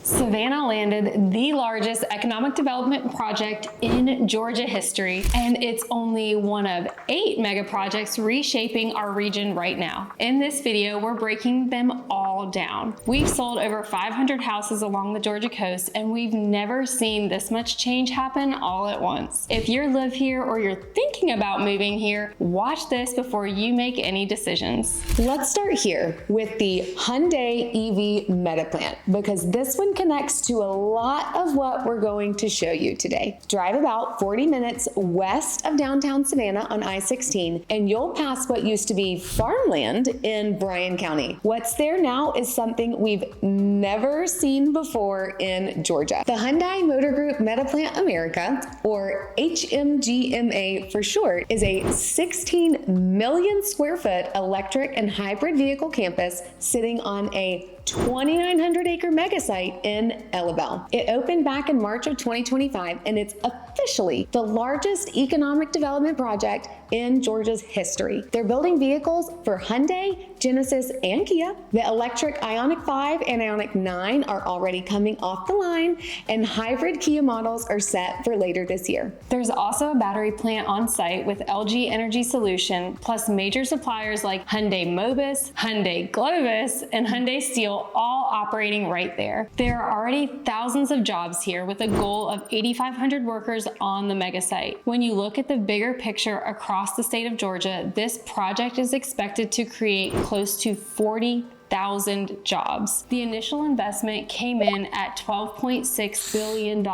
Savannah landed the largest economic development project in Georgia history, and it's only one of 8 mega projects reshaping our region right now. In this video, we're breaking them all down. We've sold over 500 houses along the Georgia coast, and we've never seen this much change happen all at once. If you live here or you're thinking about moving here, watch this before you make any decisions. Let's start here with the Hyundai EV Metaplant, because this one connects to a lot of what we're going to show you today. Drive about 40 minutes west of downtown Savannah on I-16, and you'll pass what used to be farmland in Bryan County. What's there now is something we've never seen before in Georgia. The Hyundai Motor Group Metaplant America, or HMGMA for short, is a 16 million square foot electric and hybrid vehicle campus sitting on a 2,900 acre mega site in Ellabelle. It opened back in March of 2025, and it's officially the largest economic development project in Georgia's history. They're building vehicles for Hyundai, Genesis, and Kia. The electric Ioniq 5 and Ioniq 9 are already coming off the line, and hybrid Kia models are set for later this year. There's also a battery plant on site with LG Energy Solution, plus major suppliers like Hyundai Mobis, Hyundai Globus, and Hyundai Steel all operating right there. There are already thousands of jobs here with a goal of 8,500 workers on the mega site. When you look at the bigger picture across the state of Georgia, this project is expected to create close to 40,000 jobs. The initial investment came in at $12.6 billion.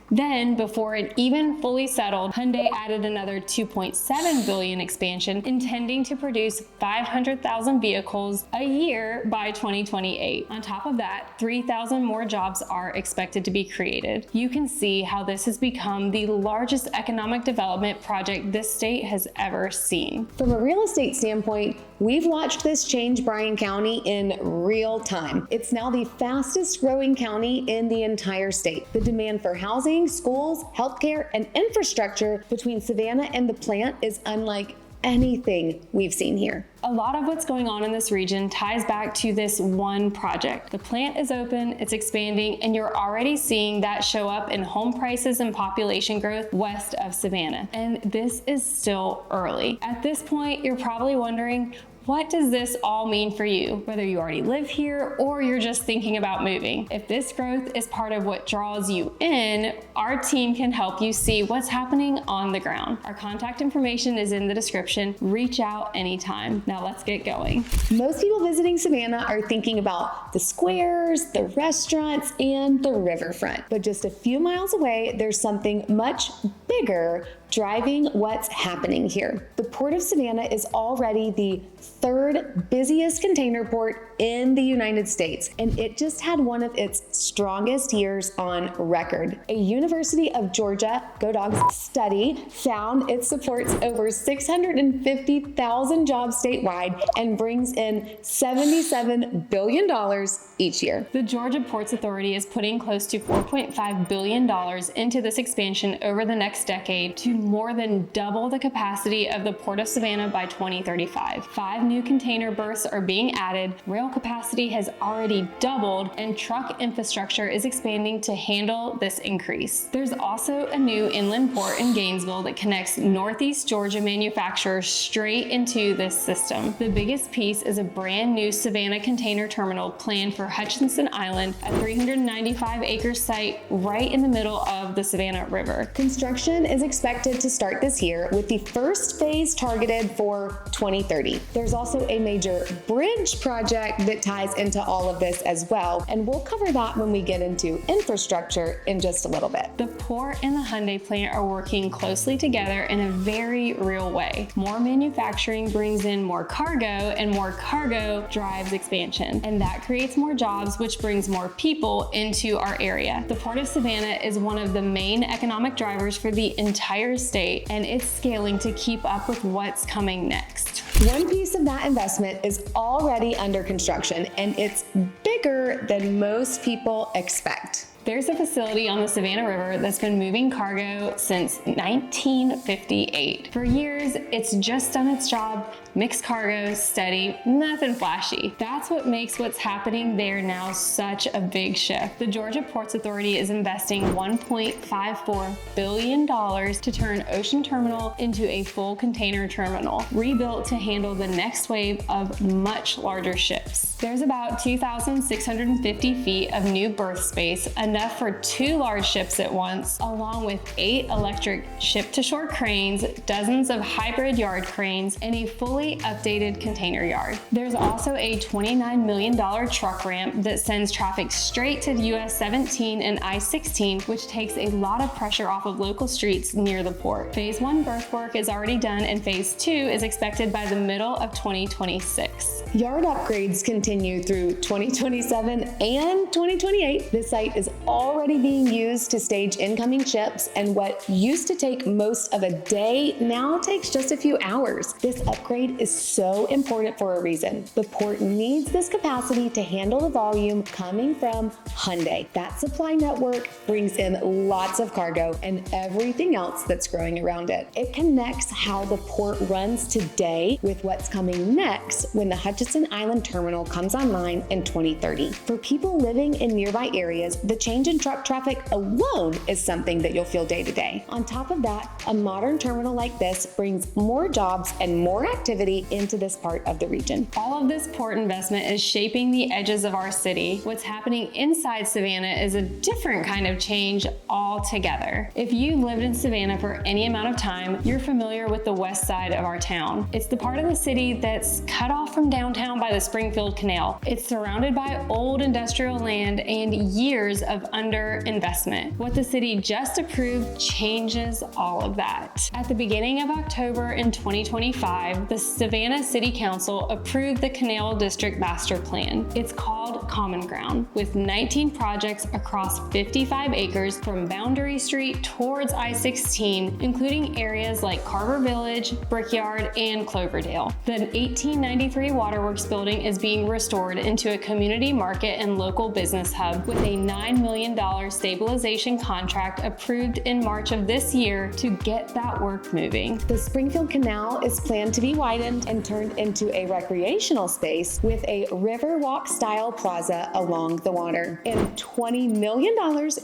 Then, before it even fully settled, Hyundai added another $2.7 billion expansion, intending to produce 500,000 vehicles a year by 2028. On top of that, 3,000 more jobs are expected to be created. You can see how this has become the largest economic development project this state has ever seen. From a real estate standpoint, we've watched this change Bryan County in real time. It's now the fastest growing county in the entire state. The demand for housing, schools, healthcare, and infrastructure between Savannah and the plant is unlike anything we've seen here. A lot of what's going on in this region ties back to this one project. The plant is open, it's expanding, and you're already seeing that show up in home prices and population growth west of Savannah. And this is still early. At this point, you're probably wondering, what does this all mean for you? Whether you already live here or you're just thinking about moving. If this growth is part of what draws you in, our team can help you see what's happening on the ground. Our contact information is in the description. Reach out anytime. Now let's get going. Most people visiting Savannah are thinking about the squares, the restaurants, and the riverfront. But just a few miles away, there's something much bigger driving what's happening here. The Port of Savannah is already the 3rd busiest container port in the United States, and it just had one of its strongest years on record. A University of Georgia Go Dogs study found it supports over 650,000 jobs statewide and brings in $77 billion each year. The Georgia Ports Authority is putting close to $4.5 billion into this expansion over the next decade to more than double the capacity of the Port of Savannah by 2035. 5 new container berths are being added, rail capacity has already doubled, and truck infrastructure is expanding to handle this increase. There's also a new inland port in Gainesville that connects Northeast Georgia manufacturers straight into this system. The biggest piece is a brand new Savannah container terminal planned for Hutchinson Island, a 395-acre site right in the middle of the Savannah River. Construction is expected to start this year, with the first phase targeted for 2030. There's also a major bridge project that ties into all of this as well, and we'll cover that when we get into infrastructure in just a little bit. The port and the Hyundai plant are working closely together in a very real way. More manufacturing brings in more cargo, and more cargo drives expansion, and that creates more jobs, which brings more people into our area. The Port of Savannah is one of the main economic drivers for the entire state, and it's scaling to keep up with what's coming next. One piece of that investment is already under construction, and it's bigger than most people expect. There's a facility on the Savannah River that's been moving cargo since 1958. For years, it's just done its job, mixed cargo, steady, nothing flashy. That's what makes what's happening there now such a big shift. The Georgia Ports Authority is investing $1.54 billion to turn Ocean Terminal into a full container terminal, rebuilt to handle the next wave of much larger ships. There's about 2,650 feet of new berth space, enough for 2 large ships at once, along with 8 electric ship-to-shore cranes, dozens of hybrid yard cranes, and a fully updated container yard. There's also a $29 million truck ramp that sends traffic straight to US 17 and I-16, which takes a lot of pressure off of local streets near the port. Phase 1 berth work is already done, and Phase 2 is expected by the middle of 2026. Yard upgrades continue through 2027 and 2028. This site is already being used to stage incoming ships, and what used to take most of a day now takes just a few hours. This upgrade is so important for a reason. The port needs this capacity to handle the volume coming from Hyundai. That supply network brings in lots of cargo and everything else that's growing around it. It connects how the port runs today with what's coming next when the Hutchinson Island terminal comes online in 2030. For people living in nearby areas, the change in truck traffic alone is something that you'll feel day to day. On top of that, a modern terminal like this brings more jobs and more activity into this part of the region. All of this port investment is shaping the edges of our city. What's happening inside Savannah is a different kind of change altogether. If you lived in Savannah for any amount of time, you're familiar with the west side of our town. It's the part of the city that's cut off from downtown by the Springfield Canal. It's surrounded by old industrial land and years of underinvestment. What the city just approved changes all of that. At the beginning of October in 2025, the Savannah City Council approved the Canal District Master Plan. It's called Common Ground, with 19 projects across 55 acres from Boundary Street towards I-16, including areas like Carver Village, Brickyard, and Cloverdale. The 1893 Waterworks building is being restored into a community market and local business hub, with a $9 million stabilization contract approved in March of this year to get that work moving. The Springfield Canal is planned to be widened and turned into a recreational space with a Riverwalk-style plaza along the water. And $20 million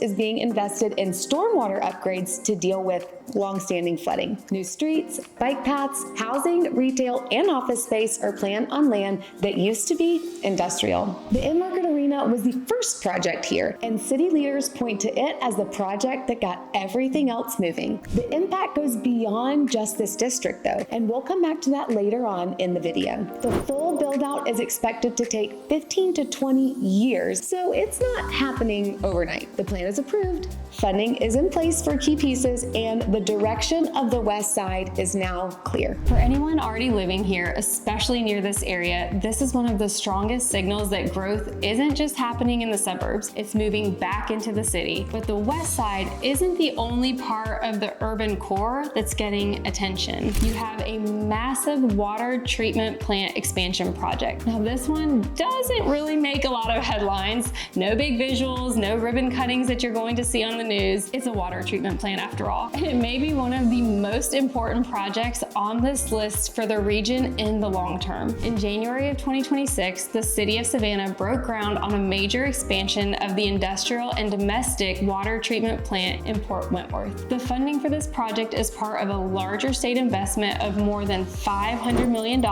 is being invested in stormwater upgrades to deal with long-standing flooding. New streets, bike paths, housing, retail, and office space are planned on land that used to be industrial. The in-market arena was the first project here, and city leaders point to it as the project that got everything else moving. The impact goes beyond just this district though, and we'll come back to that later on in the video. The full build-out is expected to take 15 to 20 years, so it's not happening overnight. The plan is approved, funding is in place for key pieces, and the direction of the west side is now clear. For anyone already living here, especially near this area, this is one of the strongest signals that growth isn't just happening in the suburbs, it's moving back into the city. But the west side isn't the only part of the urban core that's getting attention. You have a massive water treatment plant expansion project. Now this one doesn't really make a lot of headlines. No big visuals, no ribbon cuttings that you're going to see on the news. It's a water treatment plant after all. It may be one of the most important projects on this list for the region in the long term. In January of 2026, the city of Savannah broke ground on a major expansion of the industrial and domestic water treatment plant in Port Wentworth. The funding for this project is part of a larger state investment of more than $500 million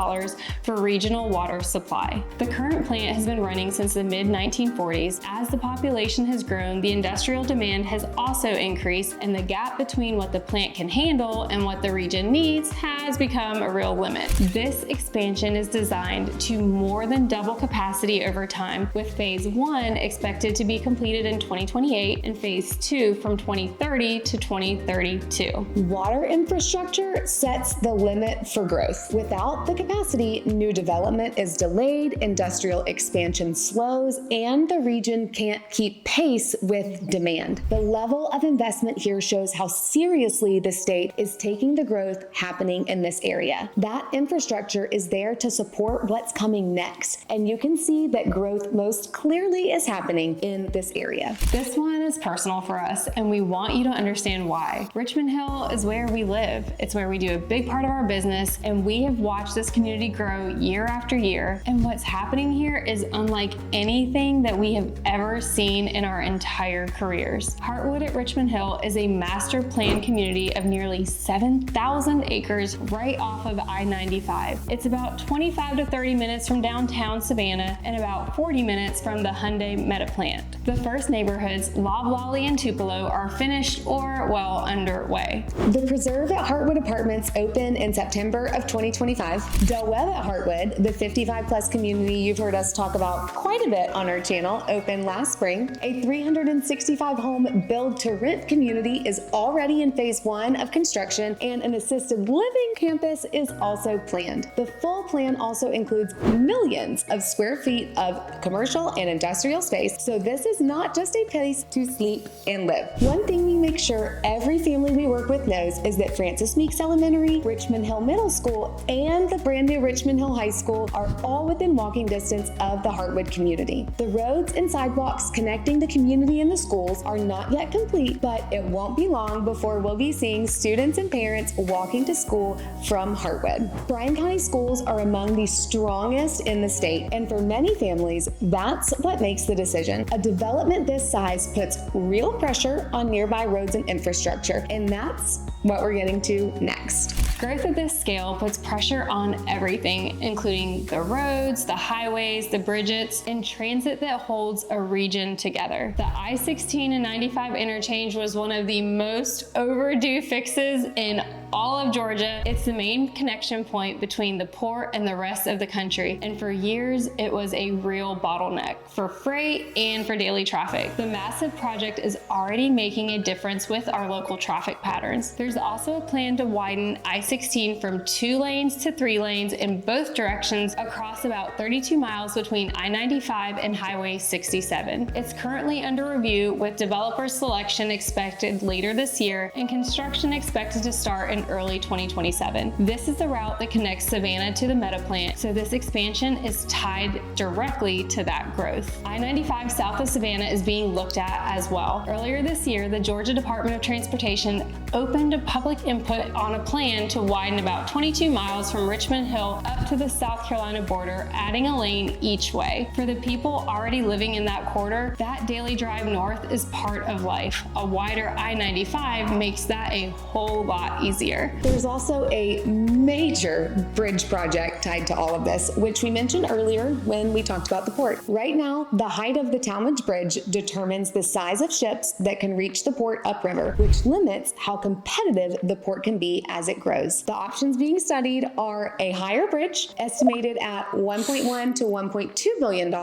for regional water supply. The current plant has been running since the mid-1940s. As the population has grown, the industrial demand has also increased, and the gap between what the plant can handle and what the region needs has become a real limit. This expansion is designed to more than double capacity over time, with phase 1 expected to be completed in 2028 and phase 2 from 2030 to 2032. Water infrastructure sets the limit for growth. Without the capacity, new development is delayed, industrial expansion slows, and the region can't keep pace with demand. The level of investment here shows how seriously the state is taking the growth happening in this area. That infrastructure is there to support what's coming next, and you can see that growth most clearly is happening in this area. area. This one is personal for us, and we want you to understand why. Richmond Hill is where we live. It's where we do a big part of our business, and we have watched this community grow year after year. And what's happening here is unlike anything that we have ever seen in our entire careers. Hartwood at Richmond Hill is a master planned community of nearly 7,000 acres right off of I-95. It's about 25 to 30 minutes from downtown Savannah and about 40 minutes from the Hyundai Metaplant. The first neighborhoods, Loblolly and Tupelo, are finished or well underway. The Preserve at Hartwood Apartments opened in September of 2025. Del Webb at Hartwood, the 55 plus community you've heard us talk about quite a bit on our channel, opened last spring. A 365 home build to rent community is already in phase 1 of construction, and an assisted living campus is also planned. The full plan also includes millions of square feet of commercial and industrial space, so this is not just a place to sleep and live. One thing we make sure every family we work with knows is that Francis Meeks Elementary, Richmond Hill Middle School, and the brand new Richmond Hill High School are all within walking distance of the Hartwood community. The roads and sidewalks connecting the community and the schools are not yet complete, but it won't be long before we'll be seeing students and parents walking to school from Hartwood. Bryan County schools are among the strongest in the state, and for many families, that's what makes the decision. A development this size puts real pressure on nearby roads and infrastructure, and that's what we're getting to next. Growth at this scale puts pressure on everything, including the roads, the highways, the bridges, and transit that holds a region together. The I-16 and 95 interchange was one of the most overdue fixes in all of Georgia. It's the main connection point between the port and the rest of the country, and for years it was a real bottleneck for freight and for daily traffic. The massive project is already making a difference with our local traffic patterns. There's also a plan to widen I-16 from 2 lanes to 3 lanes in both directions across about 32 miles between I-95 and Highway 67. It's currently under review with developer selection expected later this year and construction expected to start in early 2027. This is the route that connects Savannah to the Metaplant, so this expansion is tied directly to that growth. I-95 south of Savannah is being looked at as well. Earlier this year, the Georgia Department of Transportation opened a public input on a plan to widen about 22 miles from Richmond Hill up to the South Carolina border, adding a lane each way. For the people already living in that corridor, that daily drive north is part of life. A wider I-95 makes that a whole lot easier. There's also a major bridge project tied to all of this, which we mentioned earlier when we talked about the port. Right now, the height of the Talmadge Bridge determines the size of ships that can reach the port upriver, which limits how competitive the port can be as it grows. The options being studied are a higher bridge, estimated at $1.1 to $1.2 billion,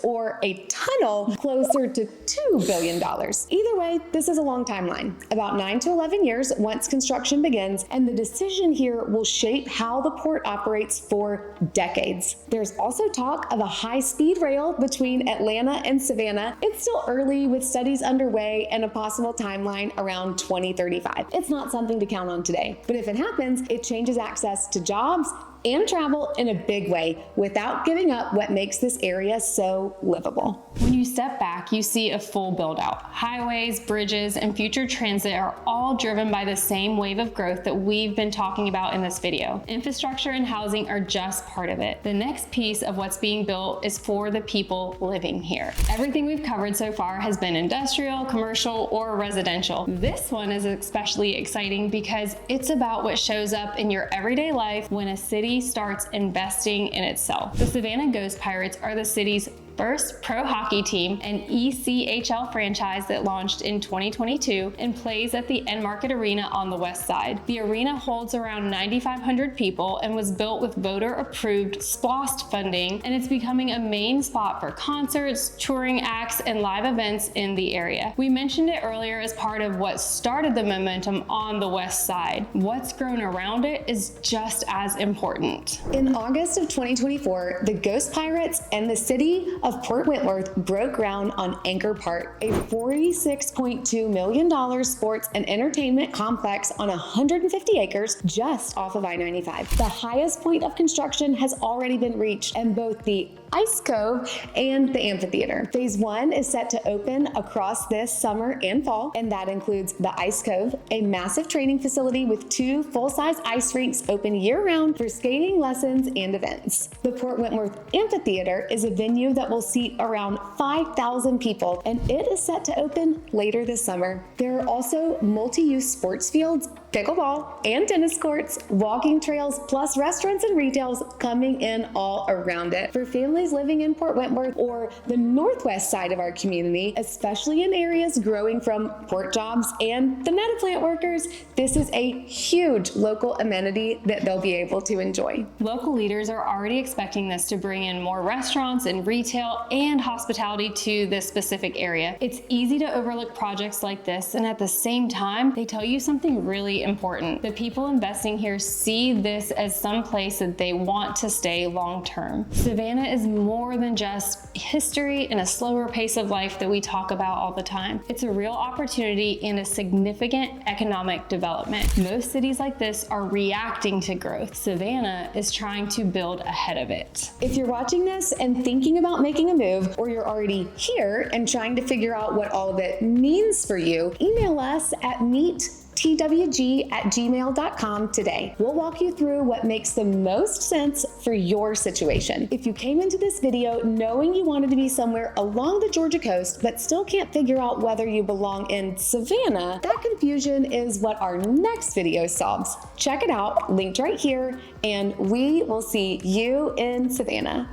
or a tunnel closer to $2 billion. Either way, this is a long timeline, about 9 to 11 years once construction begins, and the decision here will shape how the port operates for decades. There's also talk of a high-speed rail between Atlanta and Savannah. It's still early with studies underway and a possible timeline around 2035. It's not something to count on today, but if it happens, it changes access to jobs and travel in a big way without giving up what makes this area so livable. When you step back, you see a full build out. Highways, bridges, and future transit are all driven by the same wave of growth that we've been talking about in this video. Infrastructure and housing are just part of it. The next piece of what's being built is for the people living here. Everything we've covered so far has been industrial, commercial, or residential. This one is especially exciting because it's about what shows up in your everyday life when a city starts investing in itself. The Savannah Ghost Pirates are the city's first pro hockey team, an ECHL franchise that launched in 2022 and plays at the Enmarket Arena on the west side. The arena holds around 9,500 people and was built with voter-approved SPLOST funding, and it's becoming a main spot for concerts, touring acts, and live events in the area. We mentioned it earlier as part of what started the momentum on the west side. What's grown around it is just as important. In August of 2024, the Ghost Pirates and the city of Port Wentworth broke ground on Anchor Park, a $46.2 million sports and entertainment complex on 150 acres just off of I-95. The highest point of construction has already been reached, and both the Ice Cove, and the amphitheater. Phase 1 is set to open across this summer and fall, and that includes the Ice Cove, a massive training facility with 2 full-size ice rinks open year-round for skating lessons and events. The Port Wentworth Amphitheater is a venue that will seat around 5,000 people, and it is set to open later this summer. There are also multi-use sports fields, pickleball, and tennis courts, walking trails, plus restaurants and retails coming in all around it. For families living in Port Wentworth or the northwest side of our community, especially in areas growing from port jobs and the Metaplant workers, this is a huge local amenity that they'll be able to enjoy. Local leaders are already expecting this to bring in more restaurants and retail and hospitality to this specific area. It's easy to overlook projects like this, and at the same time, they tell you something really important. The people investing here see this as some place that they want to stay long term. Savannah is more than just history and a slower pace of life that we talk about all the time. It's a real opportunity and a significant economic development. Most cities like this are reacting to growth. Savannah is trying to build ahead of it. If you're watching this and thinking about making a move, or you're already here and trying to figure out what all of it means for you, email us at meettwg@gmail.com today. We'll walk you through what makes the most sense for your situation. If you came into this video knowing you wanted to be somewhere along the Georgia coast, but still can't figure out whether you belong in Savannah, that confusion is what our next video solves. Check it out, linked right here, and we will see you in Savannah.